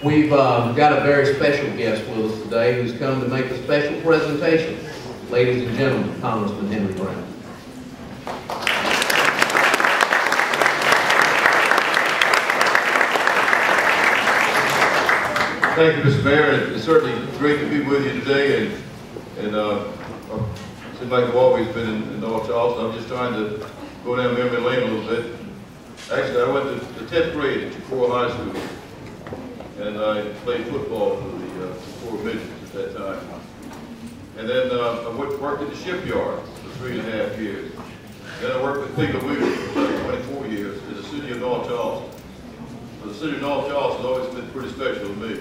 We've got a very special guest with us today who's come to make a special presentation. Ladies and gentlemen, Congressman Henry Brown. Thank you, Mr. Mayor. It's certainly great to be with you today. It seems like I've always been in North Charleston. I'm just trying to go down memory lane a little bit. Actually, I went to the 10th grade at Chicora High School, and I played football for the Chicora Midgets at that time. And then I worked at the shipyard for 3.5 years. Then I worked with Cleveland Williams for 24 years in the city of North Charleston. So the city of North Charleston has always been pretty special to me.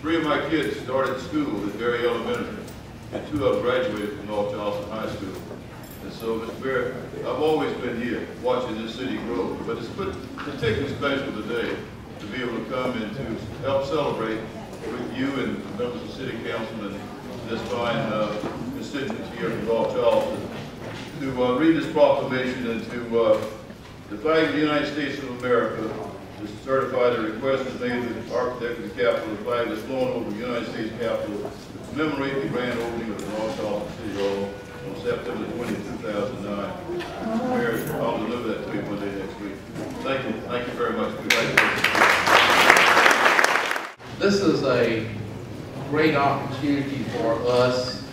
3 of my kids started school at Berry Elementary, and 2 of them graduated from North Charleston High School. And so, Mr. Mayor, I've always been here watching this city grow, but it's particularly special today to be able to come and to help celebrate with you and members of the City Council and this fine constituents here from North Charleston to read this proclamation and to the flag of the United States of America, to certify the request was made to the architect of the Capitol, the flag is flown over the United States Capitol to commemorate the grand opening of the North Charleston City Hall on September 20, 2009. Mayor, I'll deliver that to you one day next week. Thank you. Thank you very much. Congratulations. This is a great opportunity for us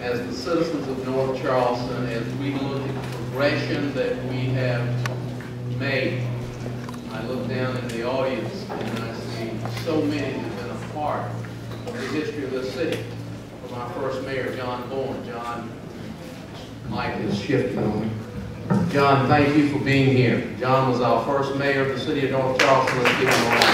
as the citizens of North Charleston as we look at the progression that we have made. I look down in the audience and I see so many that have been a part of the history of this city. From our first mayor, John Bourne. John, Mike is shifting on me. John, thank you for being here. John was our first mayor of the city of North Charleston. Let's give him a round.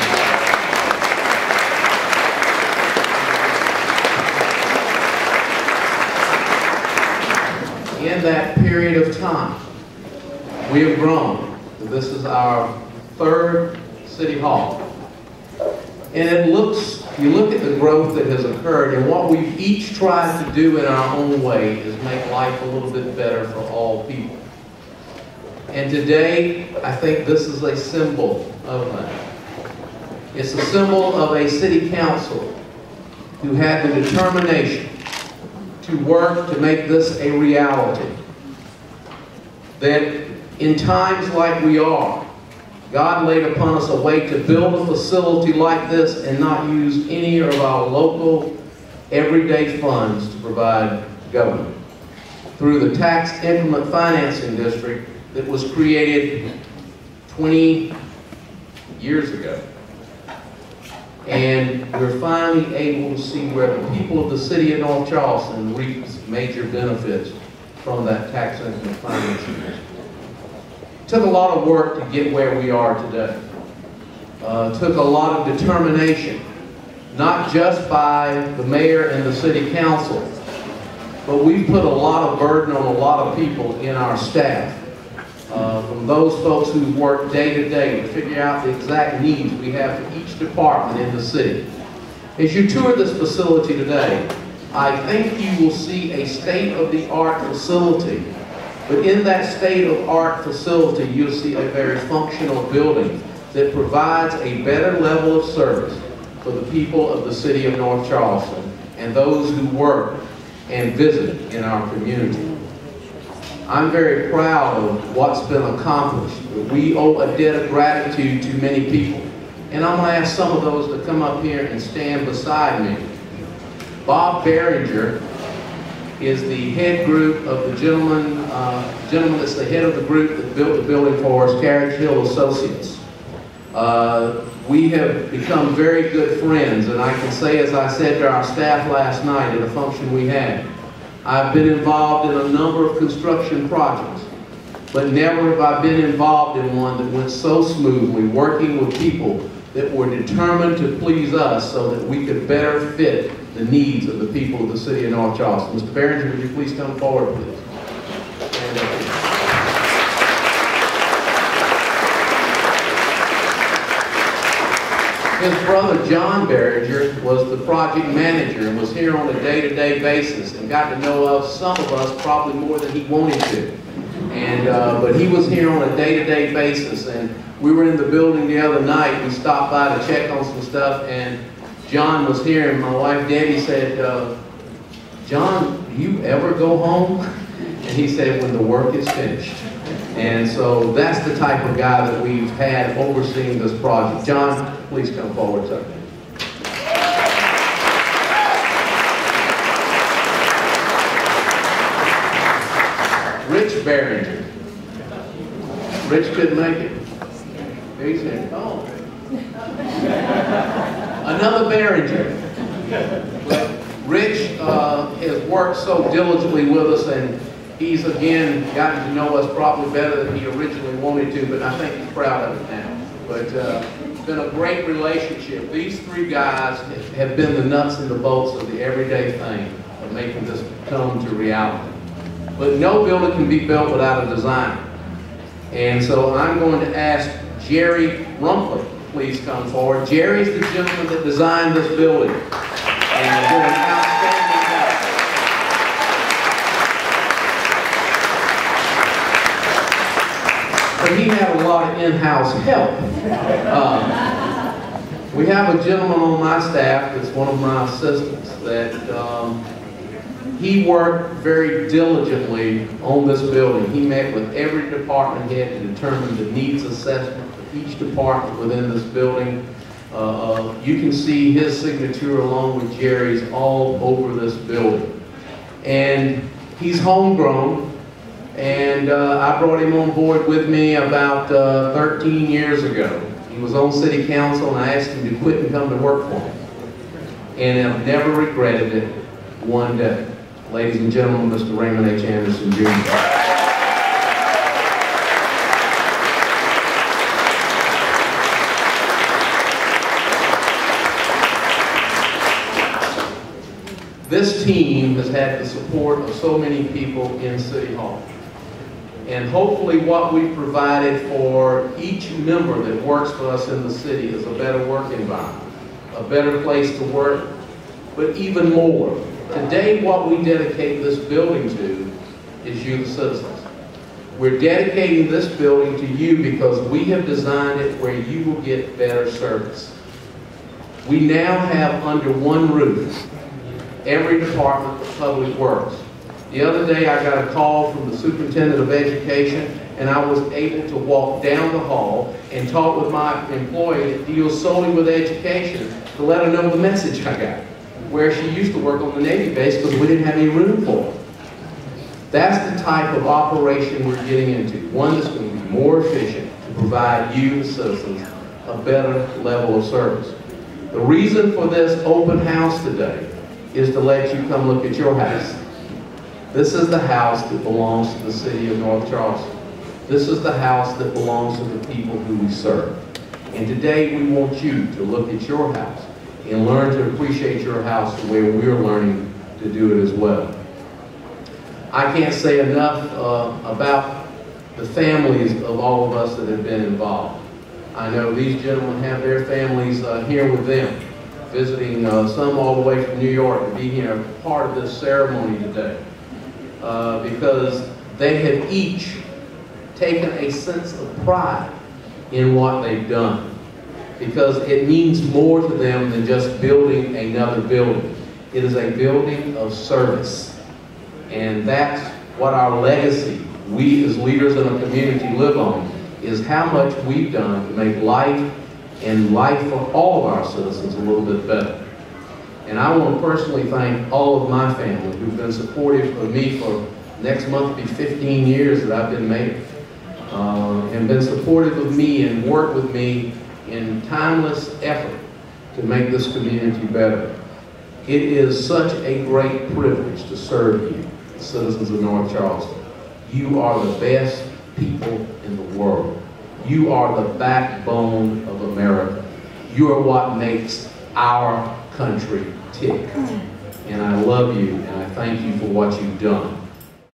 In that period of time, we have grown. This is our 3rd City Hall. And it looks, you look at the growth that has occurred, and what we've each tried to do in our own way is make life a little bit better for all people. And today, I think this is a symbol of that. It's a symbol of a city council who had the determination to work to make this a reality. That in times like we are, God laid upon us a way to build a facility like this and not use any of our local, everyday funds to provide government. Through the tax increment financing district that was created 20 years ago. And we're finally able to see where the people of the city of North Charleston reap major benefits from that tax increment financing district. It took a lot of work to get where we are today. It took a lot of determination, not just by the mayor and the city council, but we put a lot of burden on a lot of people in our staff. From those folks who work day to day to figure out the exact needs we have for each department in the city. As you tour this facility today, I think you will see a state-of-the-art facility. But in that state-of-the-art facility, you'll see a very functional building that provides a better level of service for the people of the city of North Charleston and those who work and visit in our community. I'm very proud of what's been accomplished. We owe a debt of gratitude to many people. And I'm going to ask some of those to come up here and stand beside me. Bob Behringer is the head group of the gentleman that's the head of the group that built the building for us, Carriage Hill Associates. We have become very good friends, and I can say, as I said to our staff last night at a function we had, I've been involved in a number of construction projects, but never have I been involved in one that went so smoothly, working with people that were determined to please us so that we could better fit the needs of the people of the city of North Charleston. Mr. Behringer, would you please come forward, please? His brother, John Behringer, was the project manager and was here on a day-to-day basis and got to know of some of us probably more than he wanted to. And, but he was here on a day-to-day basis, and we were in the building the other night. We stopped by to check on some stuff, and John was here, and my wife Debbie said, John, do you ever go home? And he said, when the work is finished. And so that's the type of guy that we've had overseeing this project. John, please come forward, sir. Rich Barringer. Rich couldn't make it. He said, oh. Another Barringer. Rich has worked so diligently with us, and he's again gotten to know us probably better than he originally wanted to, but I think he's proud of it now. But it's been a great relationship. These three guys have been the nuts and the bolts of the everyday thing of making this come to reality. But no building can be built without a designer. And so I'm going to ask Jerry Rumpler, please come forward. Jerry's the gentleman that designed this building. And did an outstanding job. But he had a lot of in-house help. We have a gentleman on my staff that's one of my assistants that he worked very diligently on this building. He met with every department head to determine the needs assessment for each department within this building. You can see his signature along with Jerry's all over this building. And he's homegrown, and I brought him on board with me about 13 years ago. He was on city council, and I asked him to quit and come to work for me. And I've never regretted it one day. Ladies and gentlemen, Mr. Raymond H. Anderson, Jr. This team has had the support of so many people in City Hall. And hopefully what we've provided for each member that works for us in the city is a better work environment, a better place to work, but even more. Today, what we dedicate this building to is you, the citizens. We're dedicating this building to you because we have designed it where you will get better service. We now have under one roof every department of public works. The other day, I got a call from the superintendent of education, and I was able to walk down the hall and talk with my employee that deals solely with education to let her know the message I got, where she used to work on the Navy base because we didn't have any room for her. That's the type of operation we're getting into, one that's going to be more efficient to provide you, the citizens, a better level of service. The reason for this open house today is to let you come look at your house. This is the house that belongs to the city of North Charleston. This is the house that belongs to the people who we serve. And today we want you to look at your house and learn to appreciate your house the way we're learning to do it as well. I can't say enough about the families of all of us that have been involved. I know these gentlemen have their families here with them, visiting some all the way from New York to be here part of this ceremony today, because they have each taken a sense of pride in what they've done, because it means more to them than just building another building. It is a building of service. And that's what our legacy, we as leaders in a community live on, is how much we've done to make life and life for all of our citizens a little bit better. And I want to personally thank all of my family who've been supportive of me for next month will be 15 years that I've been mayor, and been supportive of me and worked with me in timeless effort to make this community better. It is such a great privilege to serve you, the citizens of North Charleston. You are the best people in the world. You are the backbone of America. You are what makes our country tick. And I love you, and I thank you for what you've done.